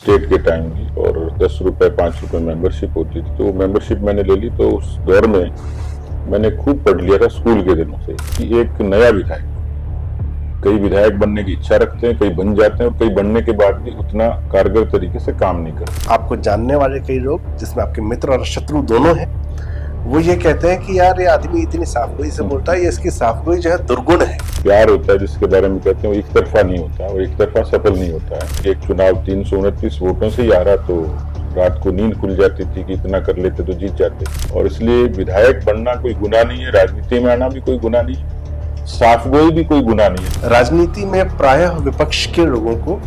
State के time की, और 10 रुपए 5 रुपए मेंबरशिप होती थी। तो वो मेंबरशिप मैंने ले ली। तो उस दौर में मैंने खूब पढ़ लिया था स्कूल के दिनों से कि एक नया विधायक, कई विधायक बनने की इच्छा रखते हैं, कई बन जाते हैं और कई बनने के बाद भी उतना कारगर तरीके से काम नहीं करते। आपको जानने वाले कई लोग, जिसमें आपके मित्र और शत्रु दोनों हैं, वो ये कहते हैं कि यार ये आदमी इतनी साफगोई से बोलता है, ये इसकी साफगोई जो है दुर्गुण है। प्यार होता है जिसके बारे में कहते हैं, वो एक तरफा नहीं होता, वो एक तरफा सफल नहीं होता है। एक चुनाव 329 वोटों से ही आ रहा, तो रात को नींद खुल जाती थी कि इतना कर लेते तो जीत जाते। और इसलिए विधायक बनना कोई गुनाह नहीं है, राजनीति में आना भी कोई गुनाह नहीं है, साफगोई भी कोई गुनाह नहीं है। राजनीति में प्रायः विपक्ष के लोगों को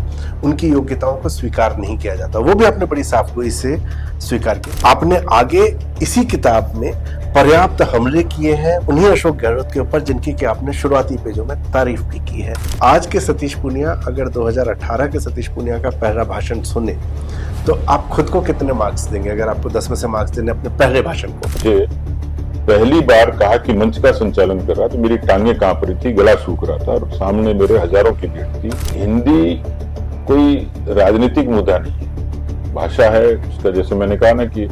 उनकी योग्यताओं को स्वीकार नहीं किया जाता, वो भी आपने बड़ी साफगोई से स्वीकार किया। आपने आगे इसी किताब में पर्याप्त हमले किए हैं उन्हीं अशोक गहलोत के ऊपर जिनकी कि आपने शुरुआती पेजों में तारीफ भी की है। आज के सतीश पूनिया अगर 2018 के सतीश पूनिया का पहला भाषण सुने तो आप खुद को कितने मार्क्स देंगे, अगर आपको 10 में से मार्क्स देने अपने पहले भाषण को? मुझे पहली बार कहा कि मंच का संचालन कर रहा, तो मेरी टांगें कांप रही थी, गला सूख रहा था और सामने मेरे हजारों की भीड़ थी। हिंदी कोई राजनीतिक मुद्दा नहीं है, भाषा है उसका। जैसे मैंने कहा ना कि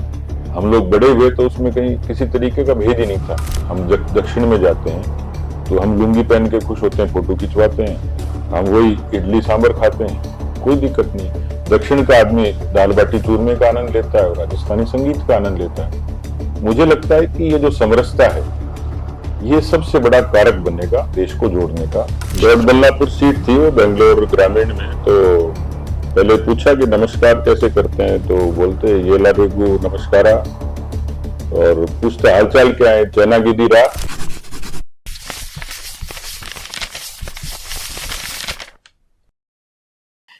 हम लोग बड़े हुए तो उसमें कहीं किसी तरीके का भेद ही नहीं था। हम जब दक्षिण में जाते हैं तो हम लुंगी पहन के खुश होते हैं, फोटो खिंचवाते हैं, हम वही इडली सांभर खाते हैं, कोई दिक्कत नहीं। दक्षिण का आदमी दाल बाटी चूरमे का आनंद लेता है और राजस्थानी संगीत का आनंद लेता है। मुझे लगता है कि ये जो समरसता है, ये सबसे बड़ा कारक बनेगा देश को जोड़ने का। गढ़बल्लापुर सीट थी वो बेंगलोर ग्रामीण में, तो पहले पूछा कि नमस्कार कैसे करते हैं, तो बोलते ये ला रेगू नमस्कारा, और पूछते हालचाल क्या है, चैना गिदी रा।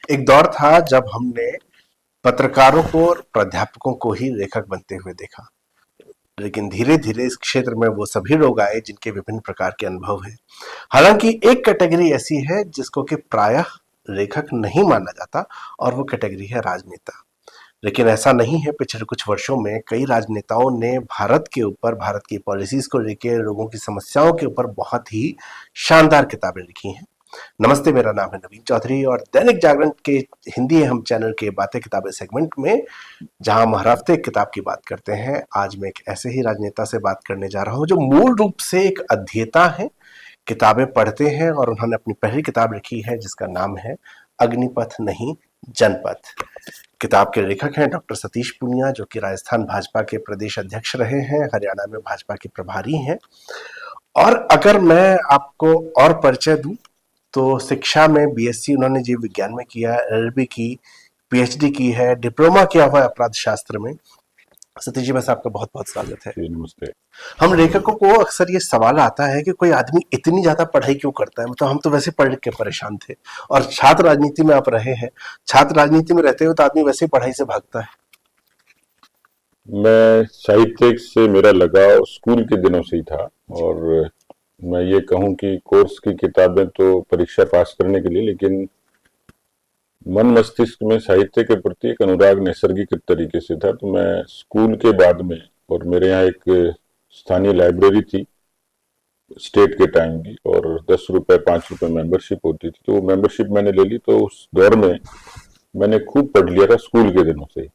एक दौर था जब हमने पत्रकारों को और प्राध्यापकों को ही लेखक बनते हुए देखा, लेकिन धीरे धीरे इस क्षेत्र में वो सभी लोग आए जिनके विभिन्न प्रकार के अनुभव हैं। हालांकि एक कैटेगरी ऐसी है जिसको कि प्रायः लेखक नहीं माना जाता, और वो कैटेगरी है राजनेता। लेकिन ऐसा नहीं है, पिछले कुछ वर्षों में कई राजनेताओं ने भारत के ऊपर, भारत की पॉलिसीज को लेकर, लोगों की समस्याओं के ऊपर बहुत ही शानदार किताबें लिखी हैं। नमस्ते, मेरा नाम है नवीन चौधरी और दैनिक जागरण के हिंदी हम चैनल के बातें किताबें सेगमेंट में, जहां हम हर हफ्ते एक किताब की बात करते हैं, आज मैं एक ऐसे ही राजनेता से बात करने जा रहा हूं जो मूल रूप से एक अध्येता है, किताबें पढ़ते हैं, और उन्होंने अपनी पहली किताब लिखी है जिसका नाम है अग्निपथ नहीं जनपथ। किताब के लेखक हैं डॉक्टर सतीश पूनिया, जो कि राजस्थान भाजपा के प्रदेश अध्यक्ष रहे हैं, हरियाणा में भाजपा के प्रभारी हैं। और अगर मैं आपको और परिचय दूं तो शिक्षा में बीएससी उन्होंने जीव विज्ञान में किया, एलएलबी की, पीएचडी की है, डिप्लोमा किया हुआ है अपराध शास्त्र में। सतीश जी, बस आपका बहुत बहुत स्वागत है। नमस्ते। हम लेखकों को अक्सर ये सवाल आता है कि कोई आदमी इतनी ज्यादा पढ़ाई क्यों करता है, मतलब हम तो वैसे पढ़ लिख के परेशान थे, और छात्र राजनीति में आप रहे हैं, छात्र राजनीति में रहते हो तो आदमी वैसे पढ़ाई से भागता है। मैं साहित्य से मेरा लगाव स्कूल के दिनों से ही था, और मैं ये कहूं कि कोर्स की किताबें तो परीक्षा पास करने के लिए, लेकिन मन मस्तिष्क में साहित्य के प्रति एक अनुराग नैसर्गिक तरीके से था। तो मैं स्कूल के बाद में, और मेरे यहाँ एक स्थानीय लाइब्रेरी थी स्टेट के टाइम की, और 10 रुपए 5 रुपए मेंबरशिप होती थी। तो वो मेंबरशिप मैंने ले ली। तो उस दौर में मैंने खूब पढ़ लिया था स्कूल के दिनों से।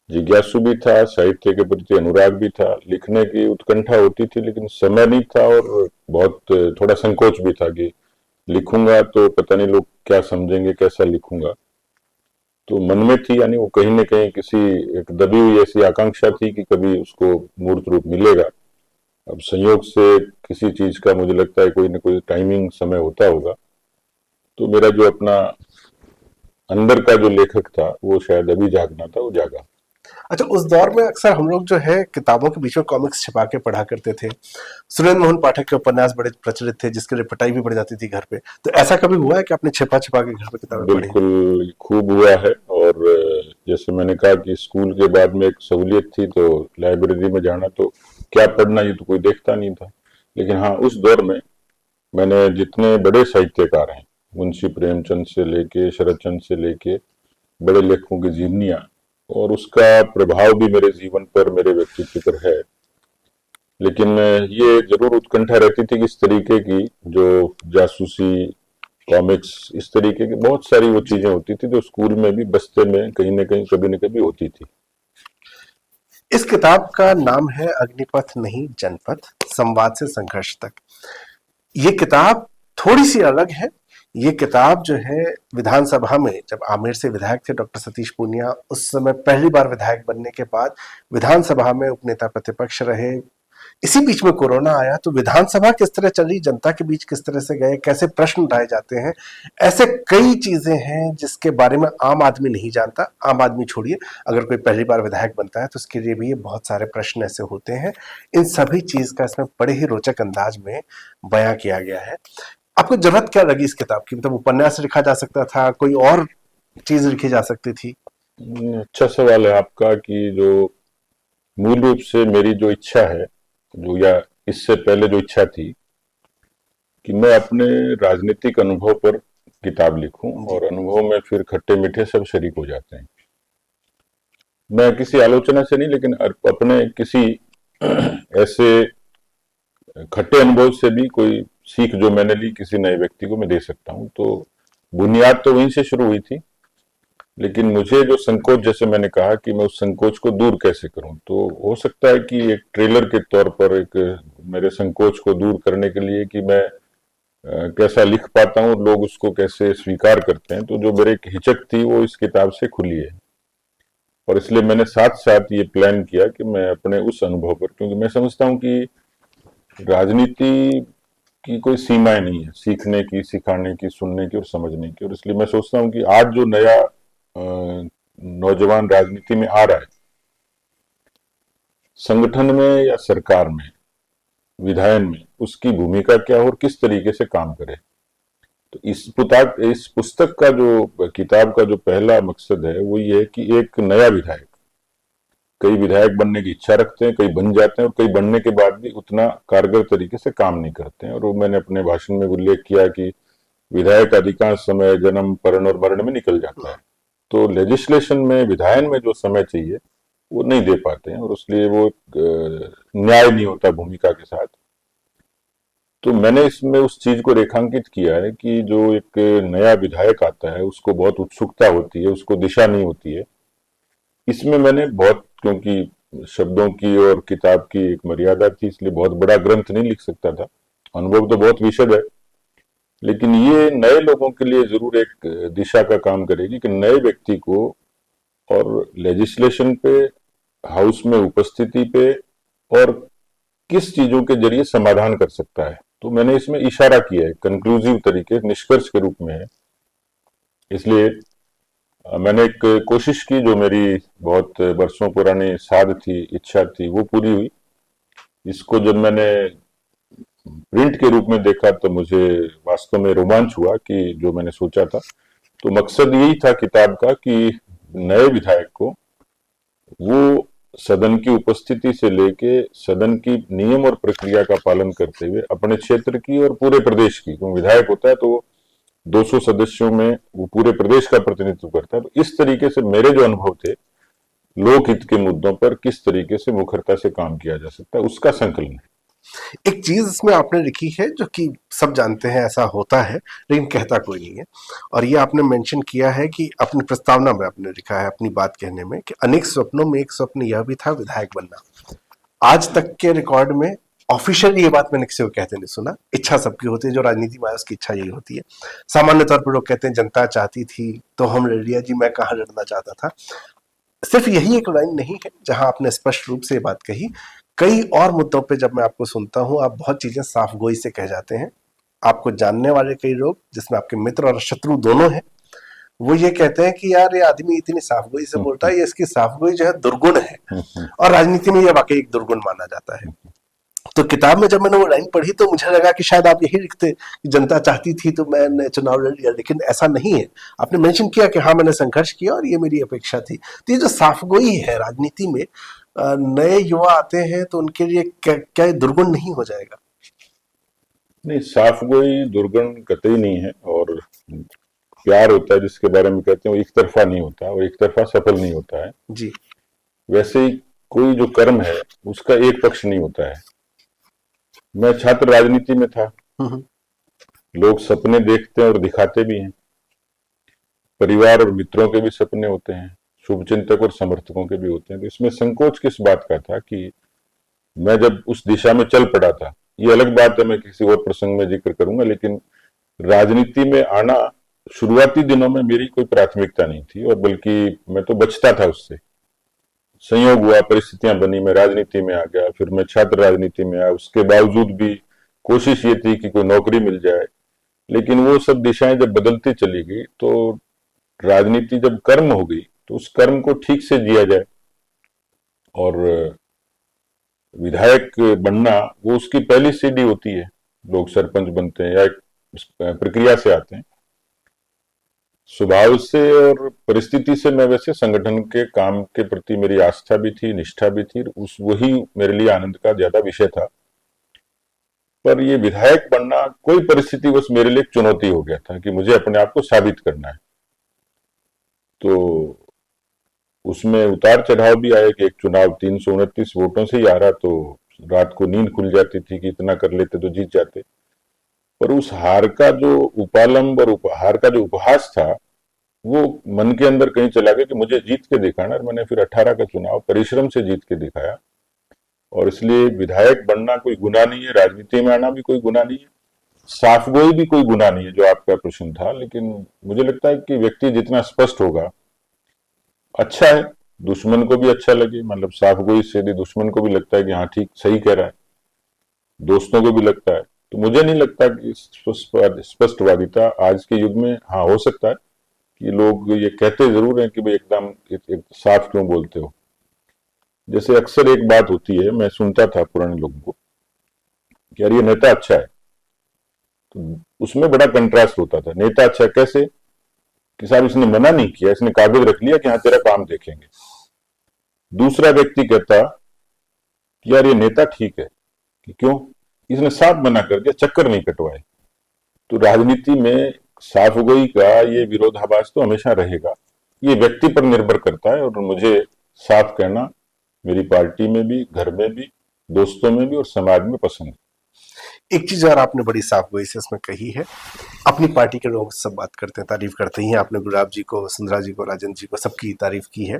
जिज्ञासु भी था, साहित्य के प्रति अनुराग भी था, लिखने की उत्कंठा होती थी, लेकिन समय नहीं था, और बहुत थोड़ा संकोच भी था कि लिखूंगा तो पता नहीं लोग क्या समझेंगे, कैसा लिखूंगा। तो मन में थी, यानी वो कहीं न कहीं किसी एक दबी हुई ऐसी आकांक्षा थी कि कभी उसको मूर्त रूप मिलेगा। अब संयोग से किसी चीज का मुझे लगता है कोई ना कोई टाइमिंग समय होता होगा। तो मेरा जो अपना अंदर का जो लेखक था वो शायद अभी जागना था, वो जागा। अच्छा, उस दौर में अक्सर हम लोग जो है किताबों के बीच में कॉमिक्स छिपा के पढ़ा करते थे। सुरेंद्र मोहन पाठक के उपन्यास बड़े प्रचलित थे, जिसके लिए पिटाई भी पड़ जाती थी घर पे। तो ऐसा कभी हुआ है कि आपने छिपा छिपा के घर पे किताबें पढ़ी? बिल्कुल खूब हुआ है। और जैसे मैंने कहा कि स्कूल के बाद में एक सहूलियत थी, तो लाइब्रेरी में जाना, तो क्या पढ़ना ये तो कोई देखता नहीं था। लेकिन हाँ, उस दौर में मैंने जितने बड़े साहित्यकार हैं, मुंशी प्रेमचंद से लेके शरद चंद्र से लेके बड़े लेखकों की जीवनियां, और उसका प्रभाव भी मेरे जीवन पर, मेरे व्यक्तित्व पर है। लेकिन ये जरूर उत्कंठा रहती थी कि इस तरीके की जो जासूसी कॉमिक्स, इस तरीके की बहुत सारी वो चीजें होती थी जो स्कूल में भी बस्ते में कहीं ना कहीं कभी न कभी होती थी। इस किताब का नाम है अग्निपथ नहीं जनपथ, संवाद से संघर्ष तक। ये किताब थोड़ी सी अलग है। ये किताब जो है विधानसभा में जब आमेर से विधायक थे डॉक्टर सतीश पूनिया, उस समय पहली बार विधायक बनने के बाद विधानसभा में उपनेता प्रतिपक्ष रहे। इसी बीच में कोरोना आया तो विधानसभा किस तरह चली, जनता के बीच किस तरह से गए, कैसे प्रश्न उठाए जाते हैं, ऐसे कई चीजें हैं जिसके बारे में आम आदमी नहीं जानता। आम आदमी छोड़िए, अगर कोई पहली बार विधायक बनता है तो उसके लिए भी ये बहुत सारे प्रश्न ऐसे होते हैं। इन सभी चीज का इसमें बड़े ही रोचक अंदाज में बयां किया गया है। आपको जरूरत क्या लगी इस किताब की? मतलब उपन्यास लिखा जा सकता था, कोई और चीज लिखी जा सकती थी? अच्छा सवाल है आपका कि जो मूल रूप से मेरी जो इच्छा है, जो या इससे पहले जो इच्छा थी कि मैं अपने राजनीतिक अनुभव पर किताब लिखूं, जी। और अनुभव में फिर खट्टे मीठे सब शरीक हो जाते हैं। मैं किसी आलोचना से नहीं, लेकिन अपने किसी ऐसे खट्टे अनुभव से भी कोई सीख जो मैंने ली किसी नए व्यक्ति को मैं दे सकता हूं। तो बुनियाद तो वहीं से शुरू हुई थी, लेकिन मुझे जो संकोच, जैसे मैंने कहा कि मैं उस संकोच को दूर कैसे करूं, तो हो सकता है कि एक ट्रेलर के तौर पर एक मेरे संकोच को दूर करने के लिए कि मैं कैसा लिख पाता हूं, लोग उसको कैसे स्वीकार करते हैं, तो जो मेरे एक हिचक थी वो इस किताब से खुली है। और इसलिए मैंने साथ साथ ये प्लान किया कि मैं अपने उस अनुभव पर, क्योंकि मैं समझता हूं कि राजनीति की कोई सीमाएं नहीं है सीखने की, सिखाने की, सुनने की और समझने की। और इसलिए मैं सोचता हूं कि आज जो नया नौजवान राजनीति में आ रहा है, संगठन में या सरकार में, विधायन में, उसकी भूमिका क्या हो और किस तरीके से काम करे। तो इस पुस्तक का जो किताब का जो पहला मकसद है वो ये है कि एक नया विधायक, कई विधायक बनने की इच्छा रखते हैं, कई बन जाते हैं और कई बनने के बाद भी उतना कारगर तरीके से काम नहीं करते हैं। और वो मैंने अपने भाषण में उल्लेख किया कि विधायक अधिकांश समय जन्म, परण और मरण में निकल जाता है। तो लेजिस्लेशन में, विधायन में जो समय चाहिए वो नहीं दे पाते हैं, और इसलिए वो न्याय नहीं होता भूमिका के साथ। तो मैंने इसमें उस चीज को रेखांकित किया है कि जो एक नया विधायक आता है उसको बहुत उत्सुकता होती है, उसको दिशा नहीं होती है। इसमें मैंने बहुत, क्योंकि शब्दों की और किताब की एक मर्यादा थी, इसलिए बहुत बड़ा ग्रंथ नहीं लिख सकता था। अनुभव तो बहुत विशद है, लेकिन ये नए लोगों के लिए जरूर एक दिशा का काम करेगी कि नए व्यक्ति को और लेजिस्लेशन पे, हाउस में उपस्थिति पे, और किस चीजों के जरिए समाधान कर सकता है। तो मैंने इसमें इशारा किया है, कंक्लूसिव तरीके, निष्कर्ष के रूप में है। इसलिए मैंने एक कोशिश की, जो मेरी बहुत वर्षों पुरानी साध थी, इच्छा थी, वो पूरी हुई। इसको जब मैंने प्रिंट के रूप में देखा तो मुझे वास्तव में रोमांच हुआ कि जो मैंने सोचा था। तो मकसद यही था किताब का कि नए विधायक को वो सदन की उपस्थिति से लेके सदन की नियम और प्रक्रिया का पालन करते हुए अपने क्षेत्र की और पूरे प्रदेश की, क्योंकि विधायक होता है तो 200 सदस्यों में वो पूरे प्रदेश का प्रतिनिधित्व करता है। तो इस तरीके से मेरे जो अनुभव थे, लोकहित के मुद्दों पर किस तरीके से मुखरता से काम किया जा सकता है, उसका संकलन है। एक चीज इसमें आपने लिखी है जो कि सब जानते हैं ऐसा होता है, लेकिन कहता कोई नहीं है। और ये आपने मेंशन किया है कि अपनी प्रस्तावना में आपने लिखा है अपनी बात कहने में कि अनेक स्वप्नों में एक स्वप्न यह भी था विधायक बनना। आज तक के रिकॉर्ड में ऑफिशियली ये बात मैंने किसी को कहते नहीं सुना। इच्छा सबकी होती है, जो राजनीति में आया उसकी इच्छा यही होती है। सामान्य तौर पर लोग कहते हैं जनता चाहती थी तो हम लड़ लिया जी, मैं कहाँ लड़ना चाहता था। सिर्फ यही एक लाइन नहीं है जहां आपने स्पष्ट रूप से ये बात कही। कई और मुद्दों पे जब मैं आपको सुनता हूं, आप बहुत चीजें साफ गोई से कह जाते हैं। आपको जानने वाले कई लोग, जिसमें आपके मित्र और शत्रु दोनों हैं, वो ये कहते हैं कि यार ये आदमी इतनी साफ गोई से बोलता है, ये इसकी साफ गोई जो है दुर्गुण है। और राजनीति में ये वाकई एक दुर्गुण माना जाता है। तो किताब में जब मैंने वो लाइन पढ़ी तो मुझे लगा कि शायद आप यही लिखते कि जनता चाहती थी तो मैंने चुनाव लड़ लिया, लेकिन ऐसा नहीं है। आपने मेंशन किया कि हाँ मैंने संघर्ष किया और ये मेरी अपेक्षा थी। तो ये जो साफगोई है राजनीति में, नए युवा आते हैं तो उनके लिए क्या दुर्गुण नहीं हो जाएगा? नहीं, साफ गोई दुर्गुण कतई नहीं है। और प्यार होता है जिसके बारे में कहते हैं, वो एक तरफा नहीं होता और एक तरफा सफल नहीं होता है। जी। वैसे ही कोई जो कर्म है उसका एक पक्ष नहीं होता है। मैं छात्र राजनीति में था, हम्म। लोग सपने देखते हैं और दिखाते भी हैं। परिवार और मित्रों के भी सपने होते हैं, शुभचिंतक और समर्थकों के भी होते हैं। तो इसमें संकोच किस बात का था कि मैं जब उस दिशा में चल पड़ा था, ये अलग बात है, मैं किसी और प्रसंग में जिक्र करूंगा, लेकिन राजनीति में आना शुरुआती दिनों में मेरी कोई प्राथमिकता नहीं थी, और बल्कि मैं तो बचता था उससे। संयोग हुआ, परिस्थितियां बनी, मैं राजनीति में आ गया, फिर मैं छात्र राजनीति में आया। उसके बावजूद भी कोशिश ये थी कि कोई नौकरी मिल जाए, लेकिन वो सब दिशाएं जब बदलती चली गई तो राजनीति जब कर्म हो गई तो उस कर्म को ठीक से जिया जाए। और विधायक बनना वो उसकी पहली सीढ़ी होती है। लोग सरपंच बनते हैं या एक प्रक्रिया से आते हैं। स्वभाव से और परिस्थिति से मैं वैसे संगठन के काम के प्रति मेरी आस्था भी थी, निष्ठा भी थी, उस वही मेरे लिए आनंद का ज्यादा विषय था। पर ये विधायक बनना कोई परिस्थिति बस मेरे लिए एक चुनौती हो गया था कि मुझे अपने आप को साबित करना है। तो उसमें उतार चढ़ाव भी आए कि एक चुनाव 329 वोटों से ही आ रहा, तो रात को नींद खुल जाती थी कि इतना कर लेते तो जीत जाते। पर उस हार का जो उपालंब और हार का जो उपहास था, वो मन के अंदर कहीं चला गया कि मुझे जीत के दिखाना। और मैंने फिर 18 का चुनाव परिश्रम से जीत के दिखाया। और इसलिए विधायक बनना कोई गुनाह नहीं है, राजनीति में आना भी कोई गुनाह नहीं है, साफगोई भी कोई गुनाह नहीं है, जो आपका प्रश्न था। लेकिन मुझे लगता है कि व्यक्ति जितना स्पष्ट होगा अच्छा है, दुश्मन को भी अच्छा लगे, मतलब साफगोई से यदि दुश्मन को भी लगता है कि हाँ ठीक सही कह रहा है, दोस्तों को भी लगता है, तो मुझे नहीं लगता कि स्पष्टवादिता आज के युग में, हाँ हो सकता है कि लोग ये कहते जरूर हैं कि भाई एकदम एक साफ क्यों बोलते हो। जैसे अक्सर एक बात होती है, मैं सुनता था पुराने लोगों को कि यार ये नेता अच्छा है, तो उसमें बड़ा कंट्रास्ट होता था। नेता अच्छा कैसे कि साहब इसने मना नहीं किया, इसने कागज रख लिया कि हाँ तेरा काम देखेंगे। दूसरा व्यक्ति कहता कि यार ये नेता ठीक है, कि क्यों, इसने साफ मना कर दिया, चक्कर नहीं कटवाए। तो राजनीति में साफगोई का ये विरोधाभास तो हमेशा रहेगा। ये व्यक्ति पर निर्भर करता है, और मुझे साफ कहना मेरी पार्टी में भी, घर में भी, दोस्तों में भी और समाज में पसंद है। एक चीज और आपने बड़ी साफ गोई से इसमें कही है, अपनी पार्टी के लोग सब बात करते हैं, तारीफ करते ही हैं। आपने गुलाब जी को, वसुंधरा जी को, राजेंद्र जी को, सबकी तारीफ की है।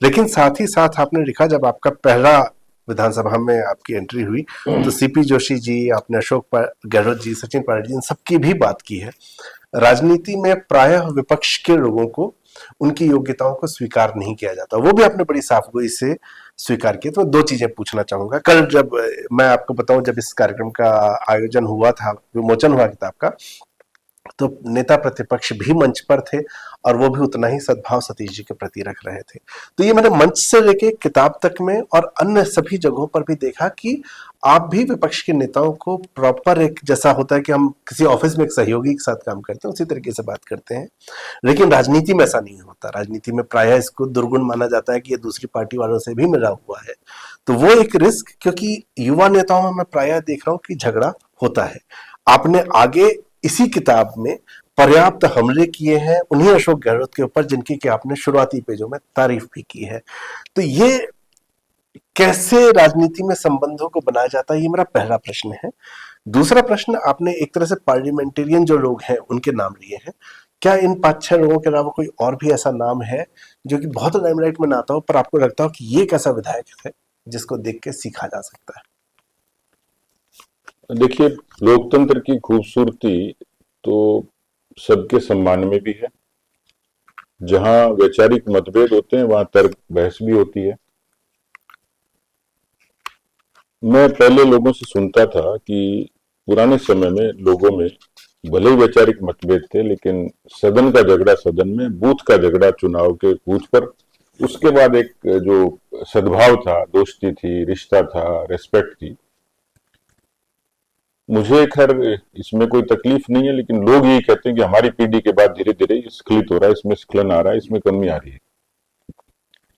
लेकिन साथ ही साथ आपने लिखा, जब आपका पहला विधानसभा में आपकी एंट्री हुई तो सीपी जोशी जी, आपने अशोक गहलोत जी, सचिन पायलट जी, इन सबकी भी बात की है। राजनीति में प्रायः विपक्ष के लोगों को उनकी योग्यताओं को स्वीकार नहीं किया जाता, वो भी आपने बड़ी साफगोई से स्वीकार किया। तो दो चीजें पूछना चाहूंगा। कल जब मैं आपको बताऊं, जब इस कार्यक्रम का आयोजन हुआ था, विमोचन हुआ किताब का, तो नेता प्रतिपक्ष भी मंच पर थे और वो भी उतना ही सद्भाव सतीश जी के प्रति रख रहे थे। तो ये मैंने मंच से लेके किताब तक में और अन्य सभी जगहों पर भी देखा कि आप भी विपक्ष के नेताओं को प्रॉपर, एक जैसा होता है कि हम किसी ऑफिस में एक सहयोगी के साथ काम करते हैं, उसी तरीके से बात करते हैं। लेकिन राजनीति में ऐसा नहीं होता। राजनीति में प्रायः इसको दुर्गुण माना जाता है कि ये दूसरी पार्टी वालों से भी मिला हुआ है। तो वो एक रिस्क, क्योंकि युवा नेताओं में मैं प्रायः देख रहा हूं कि झगड़ा होता है। आपने आगे इसी किताब में पर्याप्त हमले किए हैं उन्हीं अशोक गहलोत के ऊपर, जिनकी कि आपने शुरुआती पेजों में तारीफ भी की है। तो ये कैसे राजनीति में संबंधों को बनाया जाता है, ये मेरा पहला प्रश्न है। दूसरा प्रश्न, आपने एक तरह से पार्लियामेंटेरियन जो लोग हैं उनके नाम लिए हैं। क्या इन 5-6 लोगों के अलावा कोई और भी ऐसा नाम है जो कि बहुत लाइमलाइट में ना आता हो, पर आपको लगता हो कि ये एक ऐसा विधायक है जिसको देख के सीखा जा सकता है? देखिए, लोकतंत्र की खूबसूरती तो सबके सम्मान में भी है। जहां वैचारिक मतभेद होते हैं वहां तर्क बहस भी होती है। मैं पहले लोगों से सुनता था कि पुराने समय में लोगों में भले ही वैचारिक मतभेद थे, लेकिन सदन का झगड़ा सदन में, बूथ का झगड़ा चुनाव के बूथ पर। उसके बाद एक जो सद्भाव था, दोस्ती थी, रिश्ता था, रेस्पेक्ट थी। मुझे खैर इसमें कोई तकलीफ नहीं है, लेकिन लोग यही कहते हैं कि हमारी पीढ़ी के बाद धीरे धीरे ये स्खलित हो रहा है, इसमें स्खलन आ रहा है, इसमें कमी आ रही है।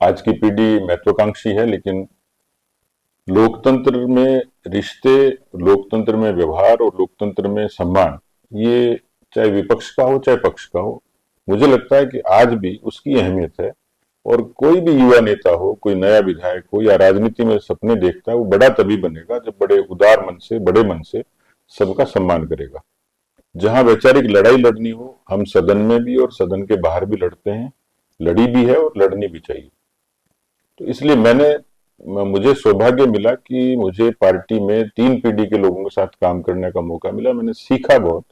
आज की पीढ़ी महत्वाकांक्षी है, लेकिन लोकतंत्र में रिश्ते, लोकतंत्र में व्यवहार और लोकतंत्र में सम्मान, ये चाहे विपक्ष का हो चाहे पक्ष का हो, मुझे लगता है कि आज भी उसकी अहमियत है। और कोई भी युवा नेता हो, कोई नया विधायक हो या राजनीति में सपने देखता है, वो बड़ा तभी बनेगा जब बड़े उदार मन से, बड़े मन से सबका सम्मान करेगा। जहां वैचारिक लड़ाई लड़नी हो, हम सदन में भी और सदन के बाहर भी लड़ते हैं, लड़ी भी है और लड़नी भी चाहिए। तो इसलिए मुझे सौभाग्य मिला कि मुझे पार्टी में 3 पीढ़ी के लोगों के साथ काम करने का मौका मिला। मैंने सीखा बहुत।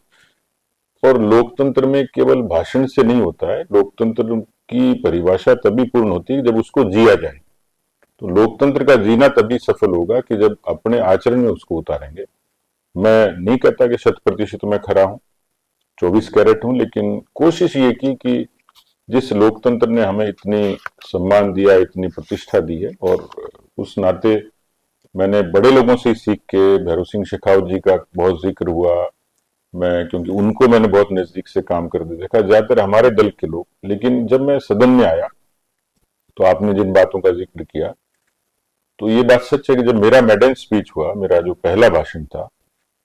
और लोकतंत्र में केवल भाषण से नहीं होता है, लोकतंत्र की परिभाषा तभी पूर्ण होती है जब उसको जिया जाए। तो लोकतंत्र का जीना तभी सफल होगा कि जब अपने आचरण में उसको उतारेंगे। मैं नहीं कहता कि 100% मैं खरा हूं, 24 कैरेट हूं, लेकिन कोशिश ये की कि जिस लोकतंत्र ने हमें इतनी सम्मान दिया, इतनी प्रतिष्ठा दी है, और उस नाते मैंने बड़े लोगों से सीख के, भैरव सिंह शेखावत जी का बहुत जिक्र हुआ, मैं क्योंकि उनको मैंने बहुत नजदीक से काम करते देखा, ज्यादातर हमारे दल के लोग। लेकिन जब मैं सदन में आया तो आपने जिन बातों का जिक्र किया, तो ये बात सच है कि जब मेरा मेडन स्पीच हुआ, मेरा जो पहला भाषण था,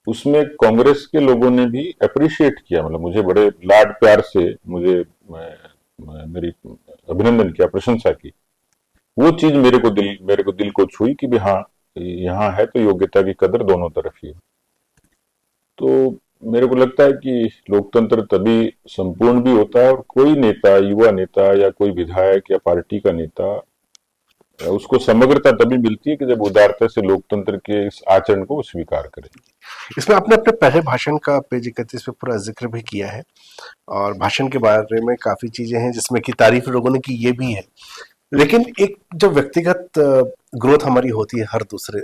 उसमें कांग्रेस के लोगों ने भी अप्रिशिएट किया, मतलब मुझे बड़े लाड प्यार से मेरी अभिनंदन किया, प्रशंसा की। वो चीज मेरे को दिल को छुई कि भी हाँ, यहाँ है तो योग्यता की कदर दोनों तरफ ही है। तो मेरे को लगता है कि लोकतंत्र तभी संपूर्ण भी होता है, और कोई नेता, युवा नेता या कोई विधायक या पार्टी का नेता, उसको समग्रता तभी मिलती है कि जब उदारता से लोकतंत्र के इस आचरण को स्वीकार करे। इसमें आपने अपने पहले भाषण का पेज 31 पे पूरा जिक्र भी किया है, और भाषण के बारे में काफी चीजें हैं जिसमें कि तारीफ लोगों ने की, ये भी है। लेकिन एक जो व्यक्तिगत ग्रोथ हमारी होती है,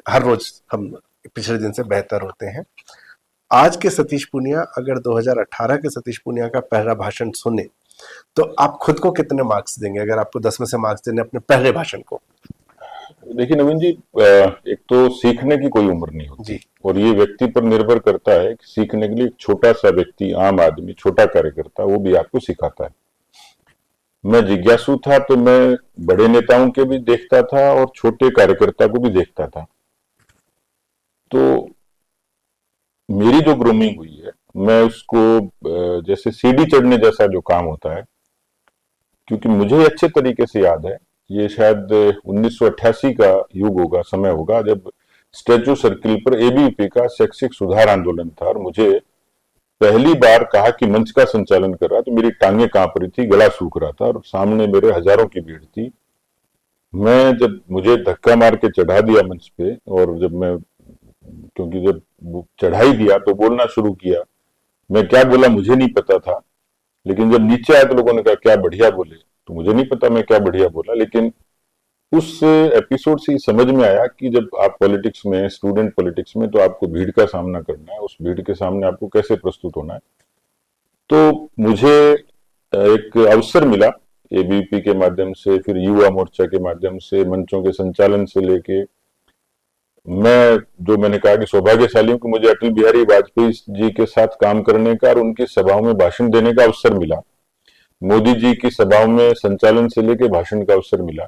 हर रोज हम पिछले दिन से बेहतर होते हैं। आज के सतीश पूनिया अगर 2018 के सतीश पूनिया का पहला भाषण सुने तो आप खुद को कितने मार्क्स देंगे, अगर आपको 10 में से मार्क्स देने अपने पहले भाषण को? देखिए नवीन जी, एक तो सीखने की कोई उम्र नहीं होती, जी। और ये व्यक्ति पर निर्भर करता है कि सीखने के लिए एक छोटा सा व्यक्ति, आम आदमी, छोटा कार्यकर्ता, वो भी आपको सिखाता है। मैं जिज्ञासु था तो मैं बड़े नेताओं के भी देखता था और छोटे कार्यकर्ता को भी देखता था। तो मेरी जो ग्रूमिंग हुई है, मैं उसको जैसे सीढ़ी चढ़ने जैसा जो काम होता है, क्योंकि मुझे अच्छे तरीके से याद है, ये शायद 1988 का युग होगा, समय होगा, जब स्टैचू सर्किल पर एबीवीपी का शैक्षिक सुधार आंदोलन था, और मुझे पहली बार कहा कि मंच का संचालन कर रहा, तो मेरी टांगे कांप रही थी, गला सूख रहा था, और सामने मेरे हजारों की भीड़ थी। मैं जब मुझे धक्का मार के चढ़ा दिया मंच पे, और क्योंकि जब चढ़ाई दिया तो बोलना शुरू किया। मैं क्या बोला मुझे नहीं पता था, लेकिन जब नीचे आया तो लोगों ने कहा क्या बढ़िया बोले, तो मुझे नहीं पता मैं क्या बढ़िया बोला, लेकिन उस एपिसोड से समझ में आया कि जब आप पॉलिटिक्स में, स्टूडेंट पॉलिटिक्स में, तो आपको भीड़ का सामना करना है, उस भीड़ के सामने आपको कैसे प्रस्तुत होना है। तो मुझे एक अवसर मिला एबीपी के माध्यम से, फिर युवा मोर्चा के माध्यम से, मंचों के संचालन से लेके, मैंने कहा कि सौभाग्यशाली हूं कि मुझे अटल बिहारी वाजपेयी जी के साथ काम करने का और उनकी सभाओं में भाषण देने का अवसर मिला। मोदी जी की सभाओं में संचालन से लेके भाषण का अवसर मिला,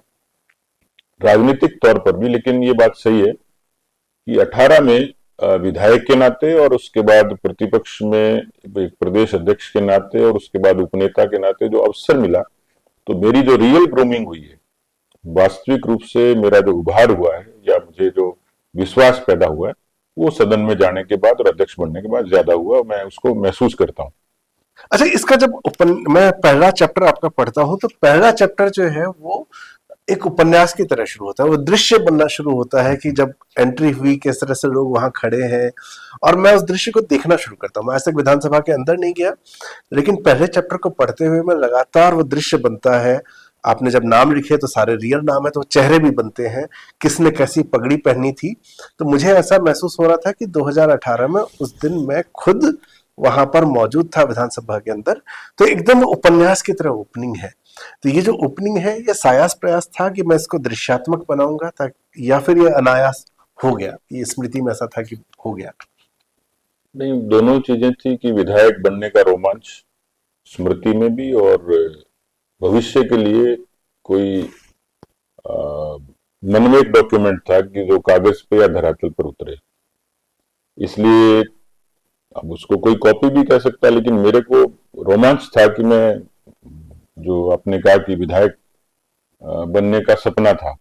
राजनीतिक तौर पर भी। लेकिन ये बात सही है कि 18 में विधायक के नाते, और उसके बाद प्रतिपक्ष में एक प्रदेश अध्यक्ष के नाते, और उसके बाद उपनेता के नाते जो अवसर मिला, तो मेरी जो रियल ग्रूमिंग हुई है, वास्तविक रूप से मेरा जो उभार हुआ है, या मुझे जो विश्वास पैदा हुआ है, वो सदन में जाने के बाद और अध्यक्ष बनने के बाद ज्यादा हुआ, मैं उसको महसूस करता हूँ। अच्छा, इसका जब मैं पहला चैप्टर आपका पढ़ता हूं तो पहला चैप्टर जो है वो एक उपन्यास की तरह शुरू होता है, वो दृश्य बनना शुरू होता है कि जब एंट्री हुई किस तरह से लोग वहां खड़े हैं, और मैं उस दृश्य को देखना शुरू करता हूँ। मैं आज तक विधानसभा के अंदर नहीं गया, लेकिन पहले चैप्टर को पढ़ते हुए मैं लगातार वो दृश्य बनता है। आपने जब नाम लिखे तो सारे रियल नाम है, तो चेहरे भी बनते हैं, किसने कैसी पगड़ी पहनी थी। तो मुझे ऐसा महसूस हो रहा था कि 2018 में उस दिन मैं खुद वहां पर मौजूद था विधानसभा के अंदर। तो एकदम उपन्यास की तरह ओपनिंग है। तो ये जो ओपनिंग है, ये सायास प्रयास था कि मैं इसको दृश्यात्मक बनाऊंगा, ताकि, या फिर ये अनायास हो गया, ये स्मृति में ऐसा था कि हो गया? नहीं, दोनों चीजें थी कि विधायक बनने का रोमांच स्मृति में भी, और भविष्य के लिए कोई मन में एक डॉक्यूमेंट था कि जो कागज पे या धरातल पर उतरे। इसलिए अब उसको कोई कॉपी भी कह सकता है, लेकिन मेरे को रोमांच था कि मैं, जो आपने कहा कि विधायक बनने का सपना था,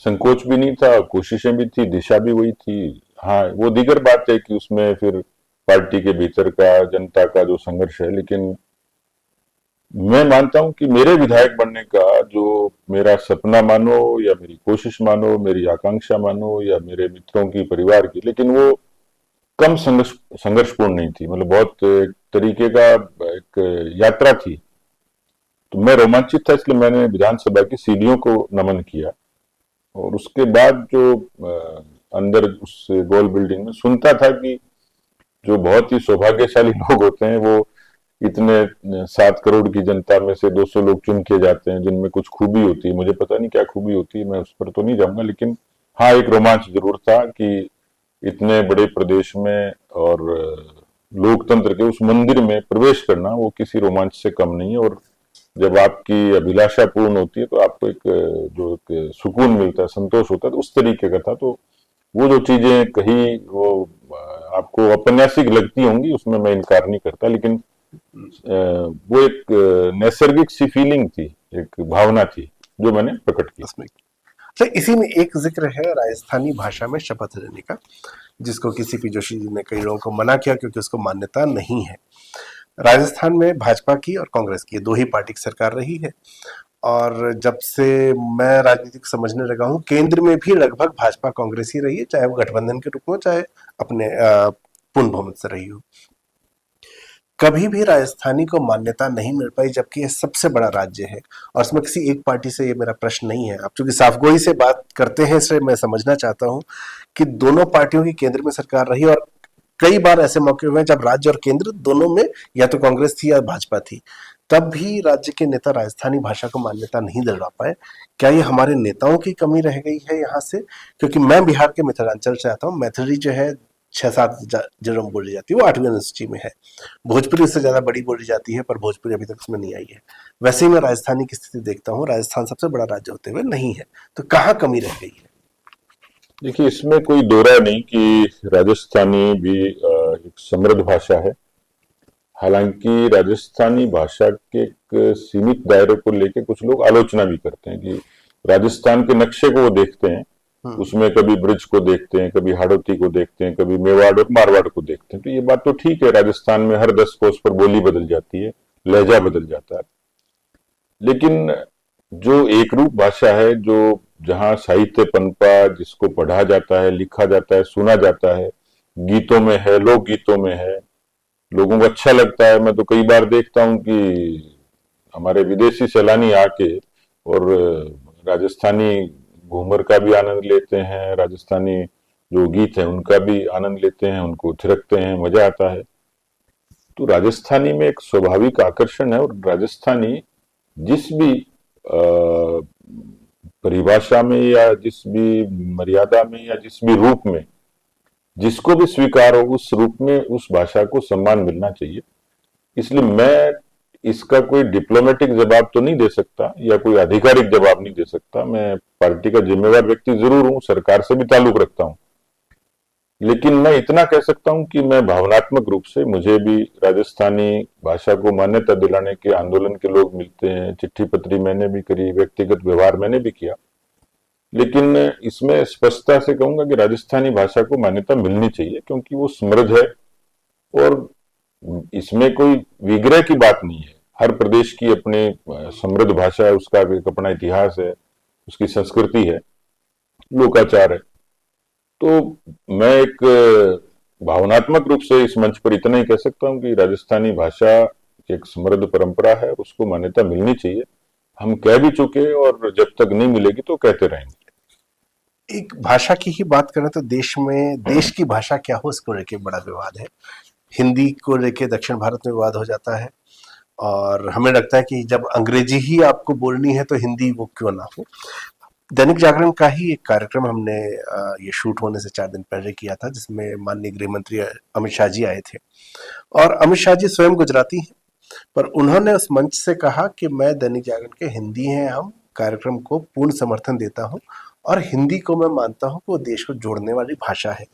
संकोच भी नहीं था, कोशिशें भी थी, दिशा भी वही थी। हाँ, वो दीगर बात है कि उसमें फिर पार्टी के भीतर का जनता का जो संघर्ष है, लेकिन मैं मानता हूं कि मेरे विधायक बनने का जो मेरा सपना मानो या मेरी कोशिश मानो, मेरी आकांक्षा मानो या मेरे मित्रों की, परिवार की, लेकिन वो कम संघर्षपूर्ण नहीं थी। मतलब बहुत एक तरीके का एक यात्रा थी। तो मैं रोमांचित था, इसलिए मैंने विधानसभा की सीढ़ियों को नमन किया। और उसके बाद जो अंदर उस गोल बिल्डिंग में सुनता था कि जो बहुत ही सौभाग्यशाली लोग होते हैं वो इतने 7 करोड़ की जनता में से 200 लोग चुन के जाते हैं जिनमें कुछ खूबी होती है। मुझे पता नहीं क्या खूबी होती है, मैं उस पर तो नहीं जाऊंगा, लेकिन हाँ, एक रोमांच जरूर था कि इतने बड़े प्रदेश में और लोकतंत्र के उस मंदिर में प्रवेश करना वो किसी रोमांच से कम नहीं है। और जब आपकी अभिलाषा पूर्ण होती है तो आपको एक जो एक सुकून मिलता है, संतोष होता है, तो उस तरीके का था। तो वो जो चीजें कही वो आपको औपन्यासिक लगती होंगी, उसमें मैं इनकार नहीं करता, लेकिन वो एक नैसर्गिक सी फीलिंग थी, एक भावना थी जो मैंने प्रकट की। उसमें तो इसी में एक जिक्र है राजस्थानी भाषा में शपथ लेने का, जिसको कि सीपी जोशी जी ने कई लोगों को मना किया क्योंकि उसको मान्यता नहीं है। राजस्थान में भाजपा की और कांग्रेस की दो ही पार्टी की सरकार रही है, और जब से मैं राजनीति को समझने लगा हूँ केंद्र में भी लगभग भाजपा कांग्रेस ही रही है, चाहे वो गठबंधन के रूप में चाहे अपने पूर्ण बहुमत से रही हो। कभी भी राजस्थानी को मान्यता नहीं मिल पाई, जबकि ये सबसे बड़ा राज्य है। और इसमें किसी एक पार्टी से ये मेरा प्रश्न नहीं है, आप चूंकि साफगोई से बात करते हैं इसलिए मैं समझना चाहता हूं कि दोनों पार्टियों की केंद्र में सरकार रही, और कई बार ऐसे मौके हुए जब राज्य और केंद्र दोनों में या तो कांग्रेस थी या भाजपा थी, तब भी राज्य के नेता राजस्थानी भाषा को मान्यता नहीं दिलवा पाए। क्या ये हमारे नेताओं की कमी रह गई है यहाँ से? क्योंकि मैं बिहार के मिथिलांचल से आता हूँ, मैथिली जो है 6-7 जिलों में बोली जाती है, वो 8वीं अनुसूची में है। भोजपुरी उससे ज्यादा बड़ी बोली जाती है, पर भोजपुरी अभी तक उसमें नहीं आई है। वैसे ही मैं राजस्थानी की स्थिति देखता हूँ, राजस्थान सबसे बड़ा राज्य होते हुए नहीं है, तो कहाँ कमी रह गई है? देखिए, इसमें कोई दो राय नहीं कि राजस्थानी भी एक समृद्ध भाषा है। हालांकि राजस्थानी भाषा के एक सीमित दायरे को लेकर कुछ लोग आलोचना भी करते हैं कि राजस्थान के नक्शे को वो देखते हैं, उसमें कभी ब्रिज को देखते हैं, कभी हाड़ौती को देखते हैं, कभी मेवाड़ और मारवाड़ को देखते हैं। तो ये बात तो ठीक है, राजस्थान में हर 10 कोस पर बोली बदल जाती है, लहजा बदल जाता है। लेकिन जो एक रूप भाषा है, जो जहां साहित्य पनपा, जिसको पढ़ा जाता है, लिखा जाता है, सुना जाता है, गीतों में है, लोक गीतों में है, लोगों को अच्छा लगता है। मैं तो कई बार देखता हूं कि हमारे विदेशी सैलानी आके और राजस्थानी घूमर का भी आनंद लेते हैं, राजस्थानी जो गीत है उनका भी आनंद लेते हैं, उनको थिरकते हैं, मजा आता है। तो राजस्थानी में एक स्वाभाविक आकर्षण है। और राजस्थानी जिस भी परिभाषा में या जिस भी मर्यादा में या जिस भी रूप में जिसको भी स्वीकार हो, उस रूप में उस भाषा को सम्मान मिलना चाहिए। इसलिए मैं इसका कोई डिप्लोमेटिक जवाब तो नहीं दे सकता या कोई आधिकारिक जवाब नहीं दे सकता। मैं पार्टी का जिम्मेवार व्यक्ति जरूर हूं, सरकार से भी ताल्लुक रखता हूं, लेकिन मैं इतना कह सकता हूं कि मैं भावनात्मक रूप से, मुझे भी राजस्थानी भाषा को मान्यता दिलाने के आंदोलन के लोग मिलते हैं, चिट्ठी पत्री मैंने भी करी, व्यक्तिगत व्यवहार मैंने भी किया, लेकिन इसमें स्पष्टता से कहूंगा कि राजस्थानी भाषा को मान्यता मिलनी चाहिए क्योंकि वो समृद्ध है और इसमें कोई विग्रह की बात नहीं है। हर प्रदेश की अपनी समृद्ध भाषा है, उसका एक अपना इतिहास है, उसकी संस्कृति है, लोकाचार है। तो मैं एक भावनात्मक रूप से इस मंच पर इतना ही कह सकता हूं कि राजस्थानी भाषा एक समृद्ध परंपरा है और उसको मान्यता मिलनी चाहिए। हम कह भी चुके और जब तक नहीं मिलेगी तो कहते रहेंगे। एक भाषा की ही बात करें तो देश में देश की भाषा क्या हो इसको लेके बड़ा विवाद है। हिंदी को लेके दक्षिण भारत में विवाद हो जाता है, और हमें लगता है कि जब अंग्रेजी ही आपको बोलनी है तो हिंदी वो क्यों ना हो। दैनिक जागरण का ही एक कार्यक्रम हमने ये शूट होने से 4 दिन पहले किया था, जिसमें माननीय गृह मंत्री अमित शाह जी आए थे। और अमित शाह जी स्वयं गुजराती हैं, पर उन्होंने उस मंच से कहा कि मैं दैनिक जागरण के हिंदी हैं, हम कार्यक्रम को पूर्ण समर्थन देता हूं, और हिंदी को मैं मानता हूं कि वो देश को जोड़ने वाली भाषा है।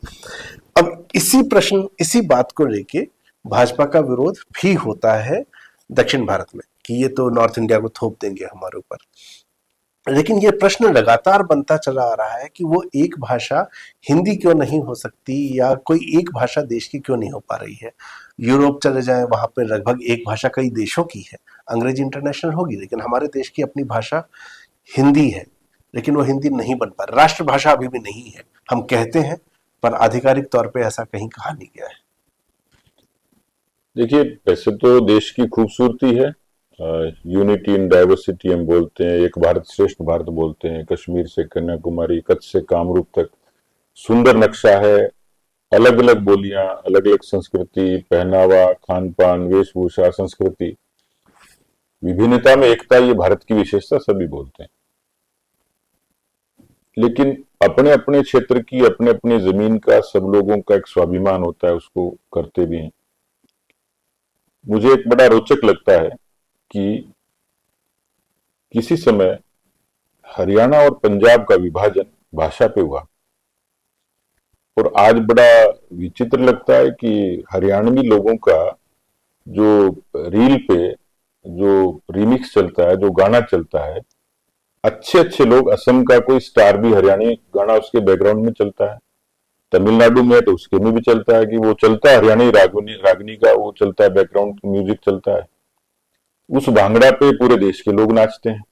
अब इसी बात को लेके भाजपा का विरोध भी होता है दक्षिण भारत में कि ये तो नॉर्थ इंडिया को थोप देंगे हमारे ऊपर। लेकिन ये प्रश्न लगातार बनता चला आ रहा है कि वो एक भाषा हिंदी क्यों नहीं हो सकती, या कोई एक भाषा देश की क्यों नहीं हो पा रही है। यूरोप चले जाएं, वहां पे लगभग एक भाषा कई देशों की है, अंग्रेजी इंटरनेशनल होगी, लेकिन हमारे देश की अपनी भाषा हिंदी है। लेकिन वो हिंदी नहीं बन पा रही, राष्ट्रभाषा अभी भी नहीं है। हम कहते हैं, पर आधिकारिक तौर पे ऐसा कहीं कहा नहीं गया है। देखिए, वैसे तो देश की खूबसूरती है, यूनिटी इन डाइवर्सिटी हम बोलते हैं, एक भारत श्रेष्ठ भारत बोलते हैं, कश्मीर से कन्याकुमारी, कच्छ से कामरूप तक सुंदर नक्शा है। अलग अलग बोलियां, अलग अलग संस्कृति, पहनावा, खान पान, वेशभूषा, संस्कृति, विभिन्नता में एकता, ये भारत की विशेषता सभी बोलते हैं। लेकिन अपने अपने क्षेत्र की, अपने अपने जमीन का सब लोगों का एक स्वाभिमान होता है, उसको करते भी हैं। मुझे एक बड़ा रोचक लगता है कि किसी समय हरियाणा और पंजाब का विभाजन भाषा पे हुआ, और आज बड़ा विचित्र लगता है कि हरियाणवी लोगों का जो रील पे जो रिमिक्स चलता है, जो गाना चलता है, अच्छे अच्छे लोग, असम का कोई स्टार भी हरियाणी गाना उसके बैकग्राउंड में चलता है, तमिलनाडु में तो उसके में भी चलता है, कि वो चलता है हरियाणी रागनी रागनी का, वो चलता है, बैकग्राउंड म्यूजिक चलता है। उस भांगड़ा पे पूरे देश के लोग नाचते हैं,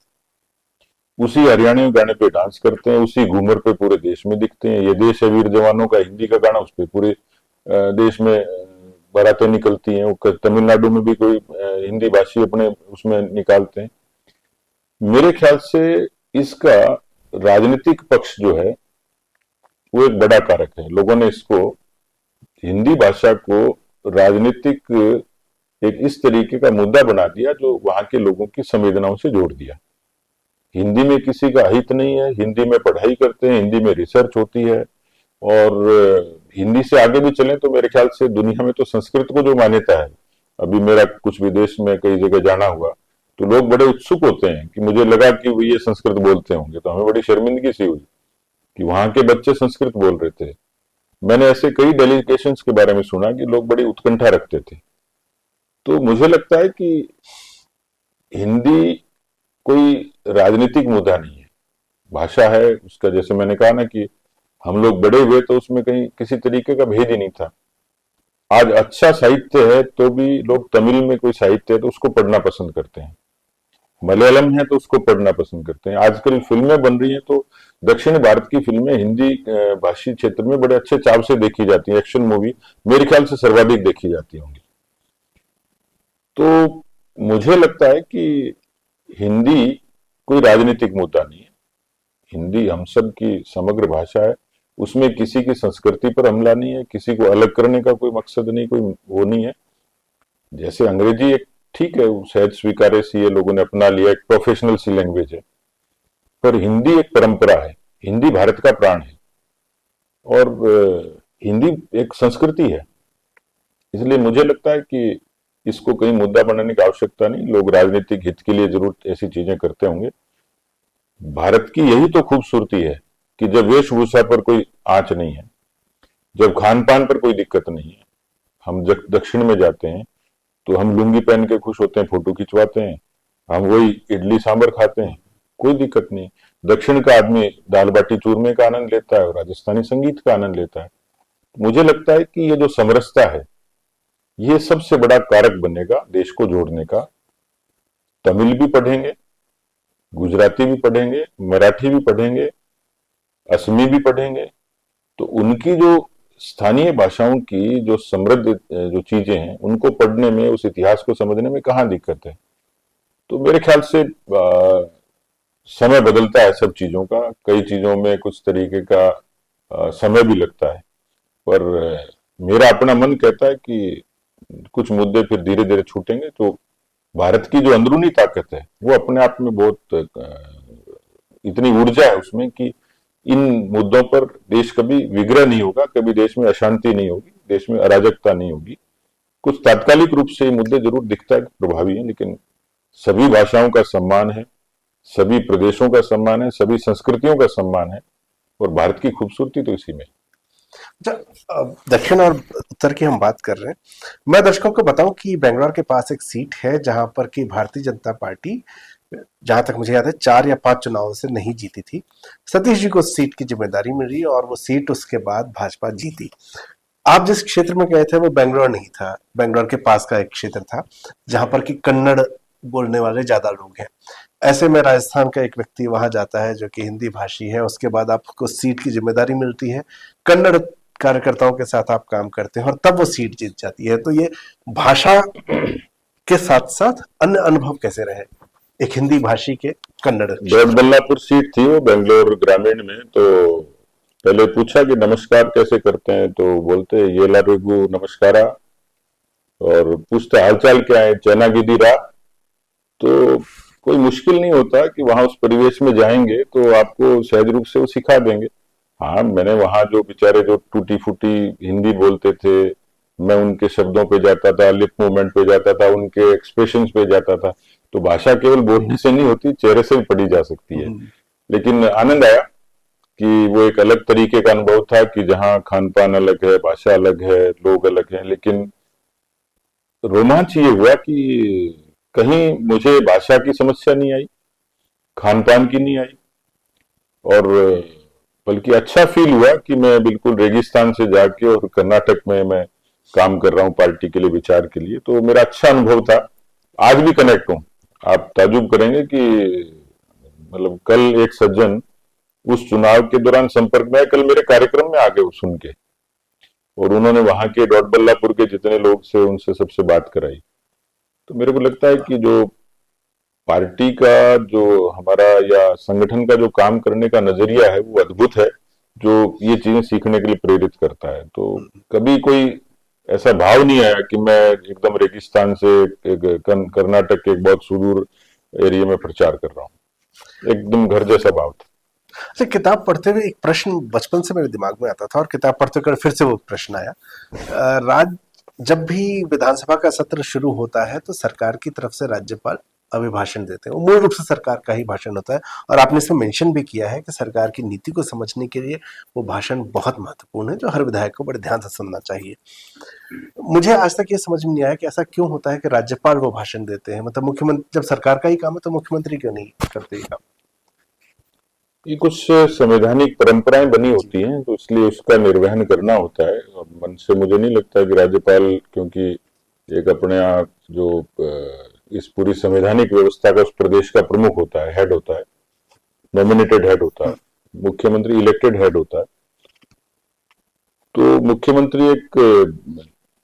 उसी हरियाणवी गाने पे डांस करते हैं, उसी घूमर पे पूरे देश में दिखते हैं। ये देश है वीर जवानों का हिंदी का गाना, उस पे पूरे देश में बारातें निकलती हैं। वो तमिलनाडु में भी कोई हिंदी भाषी अपने उसमें निकालते हैं। मेरे ख्याल से इसका राजनीतिक पक्ष जो है वो एक बड़ा कारक है। लोगों ने इसको, हिंदी भाषा को राजनीतिक एक इस तरीके का मुद्दा बना दिया जो वहां के लोगों की संवेदनाओं से जोड़ दिया। हिंदी में किसी का हित नहीं है, हिंदी में पढ़ाई करते हैं, हिंदी में रिसर्च होती है, और हिंदी से आगे भी चलें तो मेरे ख्याल से दुनिया में तो संस्कृत को जो मान्यता है, अभी मेरा कुछ विदेश में कई जगह जाना हुआ तो लोग बड़े उत्सुक होते हैं कि मुझे लगा कि वो ये संस्कृत बोलते होंगे, तो हमें बड़ी शर्मिंदगी सी हुई कि वहां के बच्चे संस्कृत बोल रहे थे। मैंने ऐसे कई डेलीगेशन के बारे में सुना कि लोग बड़ी उत्कंठा रखते थे। तो मुझे लगता है कि हिंदी कोई राजनीतिक मुद्दा नहीं है, भाषा है उसका। जैसे मैंने कहा ना कि हम लोग बड़े हुए तो उसमें कहीं किसी तरीके का भेद ही नहीं था। आज अच्छा साहित्य है तो भी लोग, तमिल में कोई साहित्य है तो उसको पढ़ना पसंद करते हैं, मलयालम है तो उसको पढ़ना पसंद करते हैं। आजकल फिल्में बन रही हैं तो दक्षिण भारत की फिल्में हिंदी भाषी क्षेत्र में बड़े अच्छे चाव से देखी जाती है। एक्शन मूवी मेरे ख्याल से सर्वाधिक देखी जाती होंगी। तो मुझे लगता है कि हिंदी कोई राजनीतिक मुद्दा नहीं है। हिंदी हम सब की समग्र भाषा है, उसमें किसी की संस्कृति पर हमला नहीं है, किसी को अलग करने का कोई मकसद नहीं, कोई वो नहीं है। जैसे अंग्रेजी एक ठीक है, सहज स्वीकार्य सी है, लोगों ने अपना लिया, एक प्रोफेशनल सी लैंग्वेज है, पर हिंदी एक परंपरा है, हिंदी भारत का प्राण है, और हिंदी एक संस्कृति है। इसलिए मुझे लगता है कि इसको कहीं मुद्दा बनाने की आवश्यकता नहीं। लोग राजनीतिक हित के लिए जरूर ऐसी चीजें करते होंगे। भारत की यही तो खूबसूरती है कि जब वेशभूषा पर कोई आंच नहीं है, जब खान पान पर कोई दिक्कत नहीं है। हम जब दक्षिण में जाते हैं तो हम लुंगी पहन के खुश होते हैं, फोटो खिंचवाते हैं, हम वही इडली सांबर खाते हैं, कोई दिक्कत नहीं। दक्षिण का आदमी दाल बाटी चूरमे का आनंद लेता है और राजस्थानी संगीत का आनंद लेता है। मुझे लगता है कि ये जो समरसता है, ये सबसे बड़ा कारक बनेगा देश को जोड़ने का। तमिल भी पढ़ेंगे, गुजराती भी पढ़ेंगे, मराठी भी पढ़ेंगे, असमी भी पढ़ेंगे, तो उनकी जो स्थानीय भाषाओं की जो समृद्ध जो चीजें हैं, उनको पढ़ने में, उस इतिहास को समझने में कहाँ दिक्कत है। तो मेरे ख्याल से समय बदलता है सब चीजों का, कई चीजों में कुछ तरीके का समय भी लगता है, पर मेरा अपना मन कहता है कि कुछ मुद्दे फिर धीरे धीरे छूटेंगे। तो भारत की जो अंदरूनी ताकत है वो अपने आप में बहुत इतनी ऊर्जा है उसमें कि इन मुद्दों पर देश कभी विग्रह नहीं होगा, कभी देश में अशांति नहीं होगी, देश में अराजकता नहीं होगी। कुछ तात्कालिक रूप से ये मुद्दे जरूर दिखता है प्रभावी हैं, लेकिन सभी भाषाओं का सम्मान है, सभी प्रदेशों का सम्मान है, सभी संस्कृतियों का सम्मान है, और भारत की खूबसूरती तो इसी में। दक्षिण और उत्तर की हम बात कर रहे हैं। मैं दर्शकों को बताऊं कि बेंगलोर के पास एक सीट है जहां पर कि भारतीय जनता पार्टी जहां तक मुझे याद है 4 या 5 चुनावों से नहीं जीती थी। सतीश जी को सीट की जिम्मेदारी मिली और वो सीट उसके बाद भाजपा जीती। आप जिस क्षेत्र में गए थे वो बेंगलोर नहीं था, बेंगलोर के पास का एक क्षेत्र था जहां पर कि कन्नड़ बोलने वाले ज्यादा लोग हैं। ऐसे में राजस्थान का एक व्यक्ति वहां जाता है जो कि हिंदी भाषी है, उसके बाद आपको सीट की जिम्मेदारी मिलती है, कन्नड़ कार्यकर्ताओं के साथ आप काम करते हैं और तब वो सीट जीत जाती है। तो ये भाषा के साथ साथ अन्य अनुभव कैसे रहे एक हिंदी भाषी के कन्नड़ क्षेत्र? दोडबल्लापुर सीट थी वो बेंगलोर ग्रामीण में। तो पहले पूछा कि नमस्कार कैसे करते हैं, तो बोलते ये लारुगु नमस्कारा, और पूछते हालचाल क्या है, चेनागिरी रा। तो कोई मुश्किल नहीं होता कि वहां उस परिवेश में जाएंगे तो आपको सहज रूप से वो सिखा देंगे। हाँ, मैंने वहां जो बेचारे जो टूटी फूटी हिंदी बोलते थे, मैं उनके शब्दों पे जाता था, लिप मूवमेंट पे जाता था, उनके एक्सप्रेशंस पे जाता था। तो भाषा केवल बोलने से नहीं होती, चेहरे से भी पढ़ी जा सकती है। लेकिन आनंद आया कि वो एक अलग तरीके का अनुभव था कि जहाँ खान पान अलग है, भाषा अलग है, लोग अलग हैं। लेकिन रोमांच ये हुआ कि कहीं मुझे भाषा की समस्या नहीं आई, खान पान की नहीं आई, और बल्कि अच्छा फील हुआ कि मैं बिल्कुल रेगिस्तान से जाके और कर्नाटक में मैं काम कर रहा हूँ पार्टी के लिए, विचार के लिए। तो मेरा अच्छा अनुभव था। आज भी कनेक्ट हूँ। आप ताजुब करेंगे कि मतलब कल एक सज्जन उस चुनाव के दौरान संपर्क में आए, कल मेरे कार्यक्रम में आ गए सुन के, और उन्होंने वहां के डॉटबल्लापुर के जितने लोग से उनसे सबसे बात कराई। तो मेरे को लगता है कि जो पार्टी का जो हमारा या संगठन का जो काम करने का नजरिया है वो अद्भुत है, जो ये चीजें सीखने के लिए प्रेरित करता है। तो कभी कोई ऐसा भाव नहीं आया कि मैं एकदम रेगिस्तान से एक कर्नाटक के एक बहुत सुदूर एरिया में प्रचार कर रहा हूँ। एकदम घर जैसा भाव था। अच्छा, किताब पढ़ते हुए एक प्रश्न बचपन से मेरे दिमाग में आता था और किताब पढ़ते कर फिर से वो प्रश्न आया। राज जब भी विधानसभा का सत्र शुरू होता है तो सरकार की तरफ से राज्यपाल अभिभाषण देते हैं, वो मूल रूप से सरकार का ही भाषण होता है और आपने इसमें मेंशन भी किया है कि सरकार की नीति को समझने के लिए वो भाषण बहुत महत्वपूर्ण है जो हर विधायक को बड़े ध्यान से सुनना चाहिए। मुझे आज तक ये समझ में नहीं आया कि ऐसा क्यों होता है कि राज्यपाल वो भाषण देते हैं, मतलब मुख्यमंत्री जब सरकार का ही काम है तो मुख्यमंत्री क्यों नहीं करते ये काम? ये कुछ संवैधानिक परंपराएं बनी होती हैं, तो इसलिए उसका निर्वहन करना होता है। और मन से मुझे नहीं लगता कि राज्यपाल, क्योंकि एक अपने आप जो इस पूरी संवैधानिक व्यवस्था का उस प्रदेश का प्रमुख होता है, हेड होता है, नॉमिनेटेड हेड होता है, मुख्यमंत्री इलेक्टेड हेड होता है। तो मुख्यमंत्री एक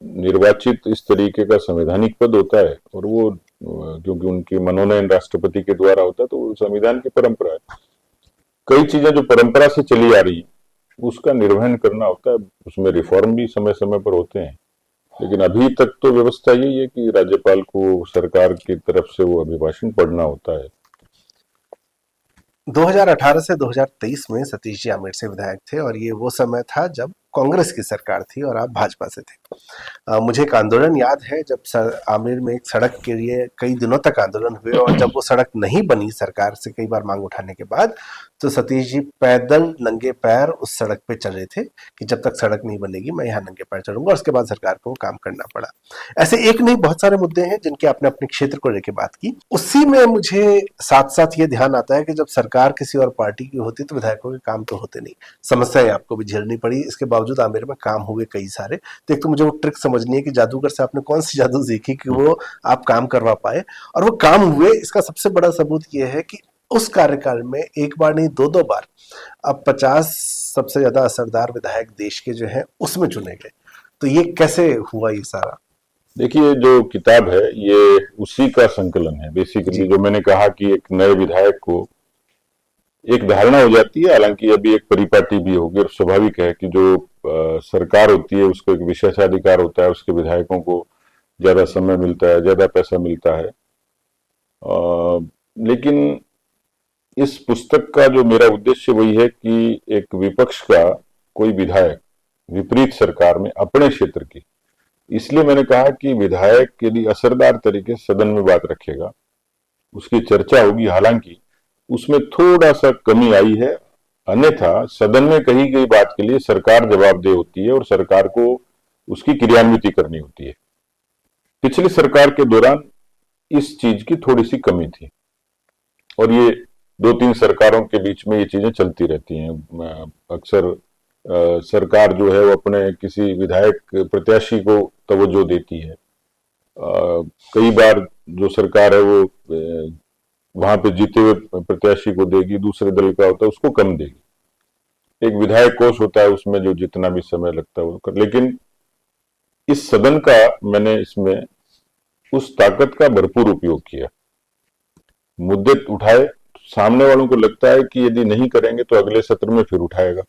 निर्वाचित इस तरीके का संवैधानिक पद होता है, और वो क्योंकि उनकी मनोनयन राष्ट्रपति के द्वारा होता है, तो संविधान की परंपरा है। कई चीजें जो परंपरा से चली आ रही है उसका निर्वहन करना होता है, उसमें रिफॉर्म भी समय समय पर होते हैं। लेकिन अभी तक तो व्यवस्था यही है कि राज्यपाल को सरकार की तरफ से वो अभिभाषण पढ़ना होता है। 2018 से 2023 में सतीश जी आमेर से विधायक थे और ये वो समय था जब कांग्रेस की सरकार थी और आप भाजपा से थे। मुझे एक आंदोलन याद है जब आमेर में एक सड़क के लिए कई दिनों तक आंदोलन हुए और जब वो सड़क नहीं बनी सरकार से कई बार मांग उठाने के बाद, तो सतीश जी पैदल नंगे पैर उस सड़क पे चले थे कि जब तक सड़क नहीं बनेगी मैं यहाँ नंगे पैर चलूंगा। उसके बाद सरकार को काम करना पड़ा। ऐसे एक नहीं बहुत सारे मुद्दे हैं जिनके आपने अपने क्षेत्र को लेकर बात की। उसी में मुझे साथ साथ ये ध्यान आता है कि जब सरकार किसी और पार्टी की होती तो विधायकों के काम तो होते नहीं, समस्याएं आपको भी झेलनी पड़ी। इसके बावजूद आमेर में काम हुए कई सारे। तो एक तो मुझे वो ट्रिक समझनी है कि जादूगर से आपने कौन सी जादू सीखी कि वो आप काम करवा पाए और वो काम हुए। इसका सबसे बड़ा सबूत ये है कि उस कार्यकाल में एक बार नहीं दो दो बार अब 50 सबसे ज्यादा असरदार विधायक देश के जो हैं उसमें चुने गए। तो ये कैसे हुआ ये सारा? देखिए, जो किताब है ये उसी का संकलन है बेसिकली। जो मैंने कहा कि एक नए विधायक को एक धारणा हो जाती है, हालांकि अभी एक परिपाटी भी होगी, और स्वाभाविक है कि जो सरकार होती है उसको एक विशेषाधिकार होता है, उसके विधायकों को ज्यादा समय मिलता है, ज्यादा पैसा मिलता है। लेकिन इस पुस्तक का जो मेरा उद्देश्य वही है कि एक विपक्ष का कोई विधायक विपरीत सरकार में अपने क्षेत्र की, इसलिए मैंने कहा कि विधायक यदि असरदार तरीके से सदन में बात रखेगा, उसकी चर्चा होगी। हालांकि उसमें थोड़ा सा कमी आई है, अन्यथा सदन में कही गई बात के लिए सरकार जवाबदेह होती है और सरकार को उसकी क्रियान्विति करनी होती है। पिछली सरकार के दौरान इस चीज की थोड़ी सी कमी थी। और ये दो तीन सरकारों के बीच में ये चीजें चलती रहती हैं। अक्सर सरकार जो है वो अपने किसी विधायक प्रत्याशी को तवज्जो देती है। कई बार जो सरकार है वो वहां पे जीते हुए प्रत्याशी को देगी, दूसरे दल का होता है उसको कम देगी। एक विधायक कोष होता है, उसमें जो जितना भी समय लगता है वो कर, लेकिन इस सदन का मैंने इसमें उस ताकत का भरपूर उपयोग किया। मुद्दे उठाए, सामने वालों को लगता है कि यदि नहीं करेंगे तो अगले सत्र में फिर उठाएगा,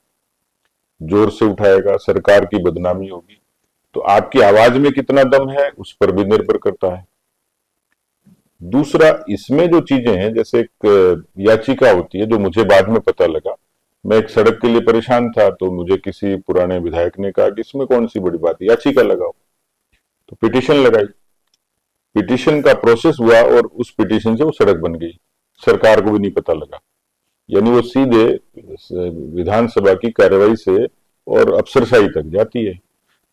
जोर से उठाएगा, सरकार की बदनामी होगी। तो आपकी आवाज में कितना दम है उस पर भी निर्भर करता है। दूसरा, इसमें जो चीजें हैं, जैसे एक याचिका होती है, जो मुझे बाद में पता लगा, मैं एक सड़क के लिए परेशान था तो मुझे किसी पुराने विधायक ने कहा कि इसमें कौन सी बड़ी बात है, याचिका लगाओ। तो पिटीशन लगाई, पिटीशन का प्रोसेस हुआ और उस पिटीशन से वो सड़क बन गई, सरकार को भी नहीं पता लगा। यानी वो सीधे विधानसभा की कार्यवाही से और अफसरशाही तक जाती है।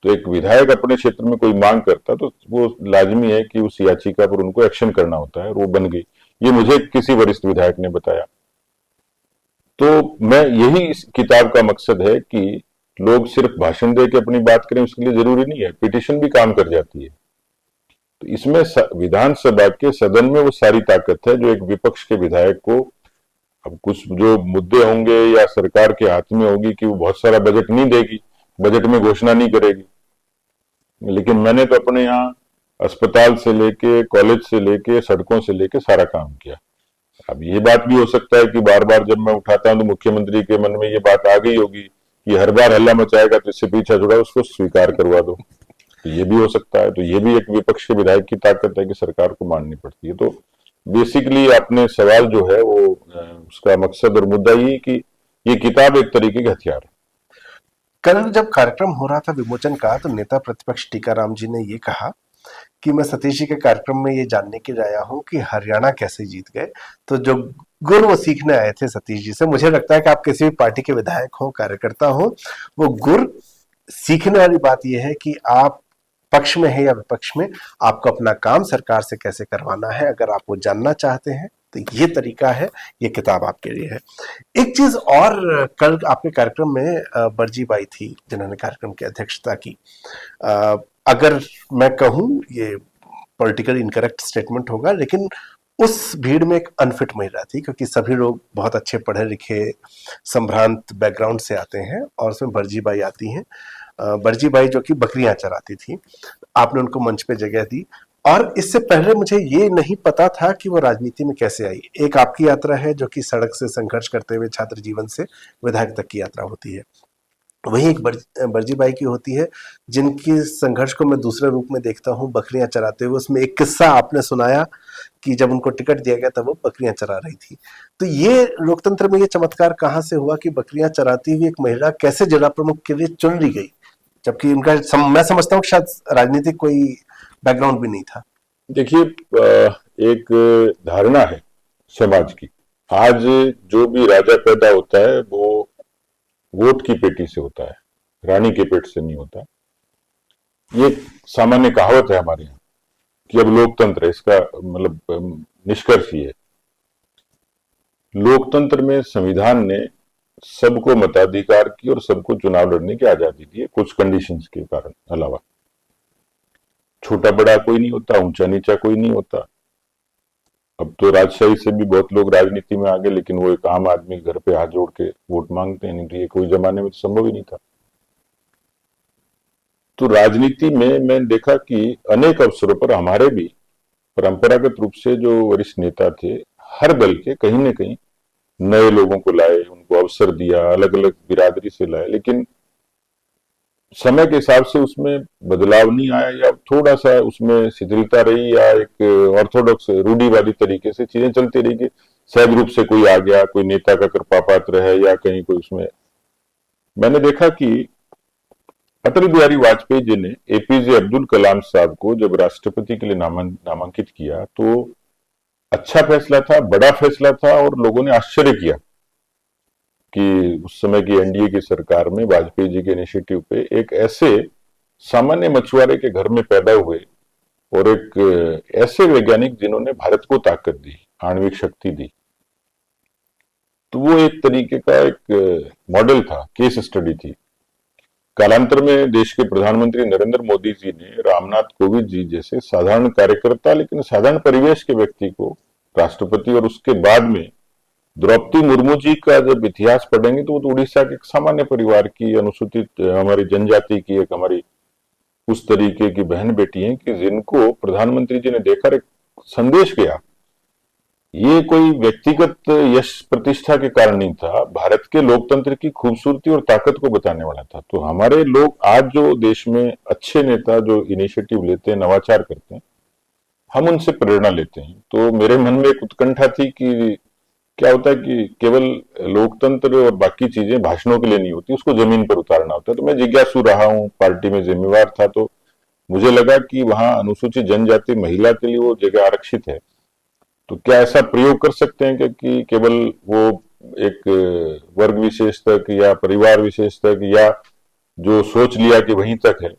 तो एक विधायक अपने क्षेत्र में कोई मांग करता तो वो लाजमी है कि उस याचिका पर उनको एक्शन करना होता है, और वो बन गई। ये मुझे किसी वरिष्ठ विधायक ने बताया। तो मैं यही इस किताब का मकसद है कि लोग सिर्फ भाषण दे के अपनी बात करें, उसके लिए जरूरी नहीं है, पिटीशन भी काम कर जाती है। तो इसमें विधानसभा के सदन में वो सारी ताकत है जो एक विपक्ष के विधायक को, अब कुछ जो मुद्दे होंगे या सरकार के हाथ में होगी कि वो बहुत सारा बजट नहीं देगी, बजट में घोषणा नहीं करेगी, लेकिन मैंने तो अपने यहाँ अस्पताल से लेके, कॉलेज से लेके, सड़कों से लेके सारा काम किया। अब ये बात भी हो सकता है कि बार बार जब मैं उठाता हूं तो मुख्यमंत्री के मन में ये बात आ गई होगी कि हर बार हल्ला मचाएगा तो इससे पीछा छुड़ा, उसको स्वीकार करवा दो। तो ये भी हो सकता है। तो ये भी एक विपक्ष के विधायक की ताकत है कि सरकार को माननी पड़ती है। तो बेसिकली आपने सवाल जो है वो उसका मकसद और मुद्दा ये कि ये किताब एक तरीके का हथियार है। कल जब कार्यक्रम हो रहा था विमोचन का, तो नेता प्रतिपक्ष टीकाराम जी ने ये कहा कि मैं सतीश जी के कार्यक्रम में ये जानने के लिए आया हूं कि हरियाणा कैसे जीत गए। तो जो गुर वो सीखने आए थे सतीश जी से, मुझे लगता है कि आप किसी भी पार्टी के विधायक हो, कार्यकर्ता हो, वो गुर सीखने वाली बात यह है कि आप पक्ष में है या विपक्ष में, आपको अपना काम सरकार से कैसे करवाना है। अगर आप वो जानना चाहते हैं तो ये तरीका है, ये किताब आपके लिए है। एक चीज और, कल आपके कार्यक्रम में बरजी बाई थी जिन्होंने कार्यक्रम की अध्यक्षता की। अगर मैं कहूं, ये पॉलिटिकल इनकरेक्ट स्टेटमेंट होगा, लेकिन उस भीड़ में एक अनफिट महिला थी, क्योंकि सभी लोग बहुत अच्छे पढ़े लिखे संभ्रांत बैकग्राउंड से आते हैं, और उसमें बरजी बाई आती हैं। बरजी बाई जो कि बकरियां चराती थी, आपने उनको मंच पे जगह दी। और इससे पहले मुझे ये नहीं पता था कि वो राजनीति में कैसे आई। एक आपकी यात्रा है जो कि सड़क से संघर्ष करते हुए छात्र जीवन से विधायक तक की यात्रा होती है, वही एक बरजी बाई की होती है, जिनकी संघर्ष को मैं दूसरे रूप में देखता हूँ, बकरियां चराते हुए। उसमें एक किस्सा आपने सुनाया कि जब उनको टिकट दिया गया तब वो बकरियां चरा रही थी। तो ये लोकतंत्र में ये चमत्कार कहाँ से हुआ कि बकरियां चराती हुई एक महिला कैसे जिला प्रमुख के लिए चुन ली गई, जबकि उनका मैं समझता हूँ शायद राजनीतिक कोई बैकग्राउंड भी नहीं था। देखिए, एक धारणा है समाज की, आज जो भी राजा पैदा होता है वो वोट की पेटी से होता है, रानी के पेट से नहीं होता। ये सामान्य कहावत है हमारे यहाँ कि अब लोकतंत्र है, इसका मतलब निष्कर्ष ये है। लोकतंत्र में संविधान ने सबको मताधिकार की और सबको चुनाव लड़ने की आजादी दी है, कुछ कंडीशंस के कारण अलावा। छोटा बड़ा कोई नहीं होता, ऊंचा नीचा कोई नहीं होता। अब तो राजशाही से भी बहुत लोग राजनीति में आ गए, लेकिन वो एक आम आदमी घर पे हाथ जोड़ के वोट मांगते हैं, नहीं तो ये कोई जमाने में तो संभव ही नहीं था। तो राजनीति में मैंने देखा कि अनेक अवसरों पर हमारे भी परंपरागत रूप से जो वरिष्ठ नेता थे, हर दल के कहीं ना कहीं नए लोगों को लाए, उनको अवसर दिया, अलग अलग बिरादरी से लाए, लेकिन समय के हिसाब से उसमें बदलाव नहीं आया, या थोड़ा सा उसमें शिथिलता रही, या एक ऑर्थोडॉक्स रूढ़िवादी तरीके से चीजें चलती रही कि सहज रूप से कोई आ गया, कोई नेता का कृपा पात्र है, या कहीं कोई उसमें। मैंने देखा कि अटल बिहारी वाजपेयी जी ने एपीजे अब्दुल कलाम साहब को जब राष्ट्रपति के लिए नामांकित किया तो अच्छा फैसला था, बड़ा फैसला था, और लोगों ने आश्चर्य किया कि उस समय की एनडीए की सरकार में वाजपेयी जी के इनिशिएटिव पे एक ऐसे सामान्य मछुआरे के घर में पैदा हुए और एक ऐसे वैज्ञानिक जिन्होंने भारत को ताकत दी, आणविक शक्ति दी, तो वो एक तरीके का एक मॉडल था, केस स्टडी थी। कालांतर में देश के प्रधानमंत्री नरेंद्र मोदी जी ने रामनाथ कोविंद जी जैसे साधारण कार्यकर्ता लेकिन साधारण परिवेश के व्यक्ति को राष्ट्रपति, और उसके बाद में द्रौपदी मुर्मू जी का जब इतिहास पढ़ेंगे तो वो तो उड़ीसा के एक सामान्य परिवार की, अनुसूचित हमारी जनजाति की एक हमारी उस तरीके की बहन बेटी हैं कि जिनको प्रधानमंत्री जी ने देखा, एक संदेश गया। ये कोई व्यक्तिगत यश प्रतिष्ठा के कारण नहीं था, भारत के लोकतंत्र की खूबसूरती और ताकत को बताने वाला था। तो हमारे लोग आज जो देश में अच्छे नेता जो इनिशिएटिव लेते हैं, नवाचार करते हैं, हम उनसे प्रेरणा लेते हैं। तो मेरे मन में एक उत्कंठा थी कि क्या होता है कि केवल लोकतंत्र और बाकी चीजें भाषणों के लिए नहीं होती, उसको जमीन पर उतारना होता है। तो मैं जिज्ञासु रहा हूँ, पार्टी में जिम्मेवार था, तो मुझे लगा कि वहां अनुसूचित जनजाति महिला के लिए वो जगह आरक्षित है, तो क्या ऐसा प्रयोग कर सकते हैं कि केवल वो एक वर्ग विशेष तक या परिवार विशेष तक, या जो सोच लिया कि वहीं तक है।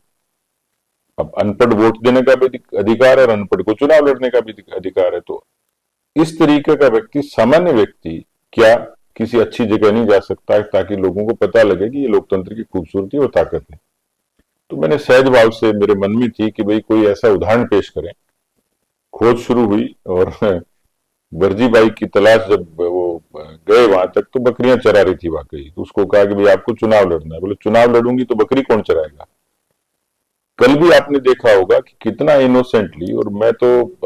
अब अनपढ़ वोट देने का भी अधिकार है और अनपढ़ को चुनाव लड़ने का भी अधिकार है। तो इस तरीके का व्यक्ति, सामान्य व्यक्ति, क्या किसी अच्छी जगह नहीं जा सकता है ताकि लोगों को पता लगे कि ये लोकतंत्र की खूबसूरती और ताकत है। तो मैंने सहज भाव से, मेरे मन में थी कि भाई कोई ऐसा उदाहरण पेश करें। खोज शुरू हुई और वर्जी बाई की तलाश जब वो गए वहां तक, तो बकरियां चरा रही थी वाकई। तो उसको कहा कि भाई आपको चुनाव लड़ना है। बोले चुनाव लड़ूंगी तो बकरी कौन चराएगा। कल भी आपने देखा होगा कि कितना इनोसेंटली, और मैं तो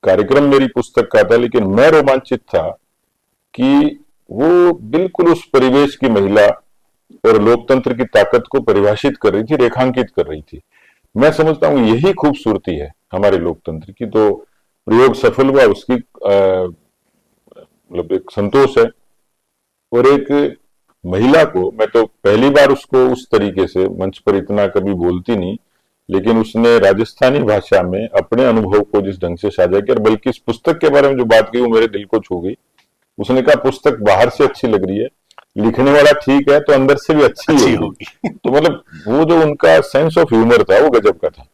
कार्यक्रम मेरी पुस्तक का था लेकिन मैं रोमांचित था कि वो बिल्कुल उस परिवेश की महिला और लोकतंत्र की ताकत को परिभाषित कर रही थी, रेखांकित कर रही थी। मैं समझता हूं यही खूबसूरती है हमारे लोकतंत्र की। तो प्रयोग सफल हुआ, उसकी मतलब एक संतोष है। और एक महिला को, मैं तो पहली बार उसको उस तरीके से, मंच पर इतना कभी बोलती नहीं, लेकिन उसने राजस्थानी भाषा में अपने अनुभव को जिस ढंग से साझा किया, और बल्कि इस पुस्तक के बारे में जो बात की वो मेरे दिल को छू गई। उसने कहा पुस्तक बाहर से अच्छी लग रही है, लिखने वाला ठीक है, तो अंदर से भी अच्छी होगी। तो मतलब वो जो उनका सेंस ऑफ ह्यूमर था वो गजब का था।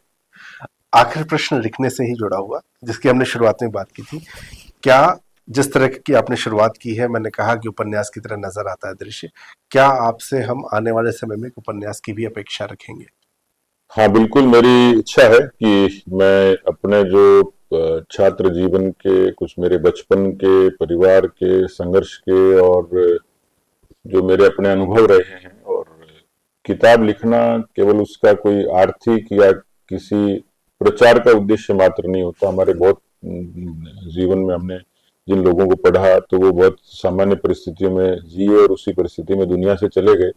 आखिरी प्रश्न लिखने से ही जुड़ा हुआ, जिसकी हमने शुरुआत में बात की थी। क्या जिस तरह की आपने शुरुआत की है, मैंने कहा कि उपन्यास की तरह नजर आता है दृश्य, क्या आपसे हम आने वाले समय में उपन्यास की भी अपेक्षा रखेंगे? हाँ बिल्कुल, मेरी इच्छा है कि मैं अपने जो छात्र जीवन के, कुछ मेरे बचपन के, परिवार के, संघर्ष के, और जो मेरे अपने अनुभव रहे हैं, और किताब लिखना केवल उसका कोई आर्थिक या किसी प्रचार का उद्देश्य मात्र नहीं होता। हमारे बहुत जीवन में हमने जिन लोगों को पढ़ा तो वो बहुत सामान्य परिस्थितियों में जिए और उसी परिस्थिति में दुनिया से चले गए,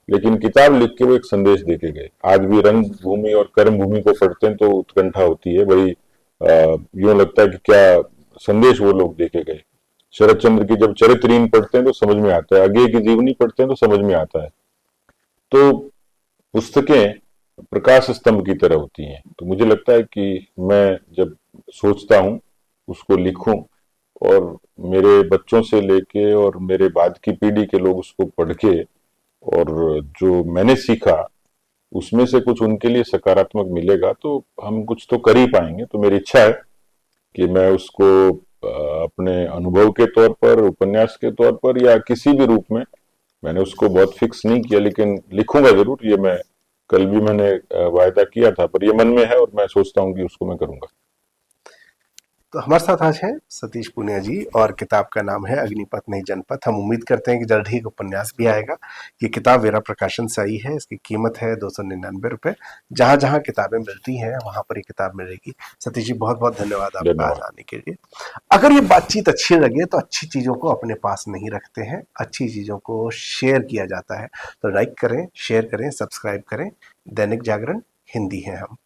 लेकिन किताब लिख के वो एक संदेश देके गए। आज भी रंग भूमि और कर्म भूमि को पढ़ते हैं तो उत्कंठा होती है, बड़ी यूं लगता है कि क्या संदेश वो लोग देके गए। शरद चंद्र की जब चरित्रहीन पढ़ते हैं तो समझ में आता है, आगे की जीवनी पढ़ते हैं तो समझ में आता है। तो पुस्तकें प्रकाश स्तंभ की तरह होती हैं। तो मुझे लगता है कि मैं जब सोचता हूं उसको लिखूं, और मेरे बच्चों से लेके और मेरे बाद की पीढ़ी के लोग उसको पढ़ के, और जो मैंने सीखा उसमें से कुछ उनके लिए सकारात्मक मिलेगा तो हम कुछ तो कर ही पाएंगे। तो मेरी इच्छा है कि मैं उसको अपने अनुभव के तौर पर, उपन्यास के तौर पर, या किसी भी रूप में, मैंने उसको बहुत फिक्स नहीं किया, लेकिन लिखूंगा जरूर। ये मैं कल भी मैंने वायदा किया था, पर ये मन में है और मैं सोचता हूँ कि उसको मैं करूंगा। तो हमारे साथ आज हैं सतीश पूनिया जी, और किताब का नाम है अग्निपथ नहीं जनपथ। हम उम्मीद करते हैं कि जल्द ही एक उपन्यास भी आएगा। ये किताब वेरा प्रकाशन से आई है, इसकी कीमत है 299 रुपए। जहां जहां किताबें मिलती हैं वहां पर ये किताब मिलेगी। सतीश जी, बहुत बहुत धन्यवाद आपका आज धन्यवाद। आने के लिए। अगर ये बातचीत अच्छी लगे तो अच्छी चीजों को अपने पास नहीं रखते हैं, अच्छी चीजों को शेयर किया जाता है। तो लाइक करें, शेयर करें, सब्सक्राइब करें। दैनिक जागरण हिंदी है हम।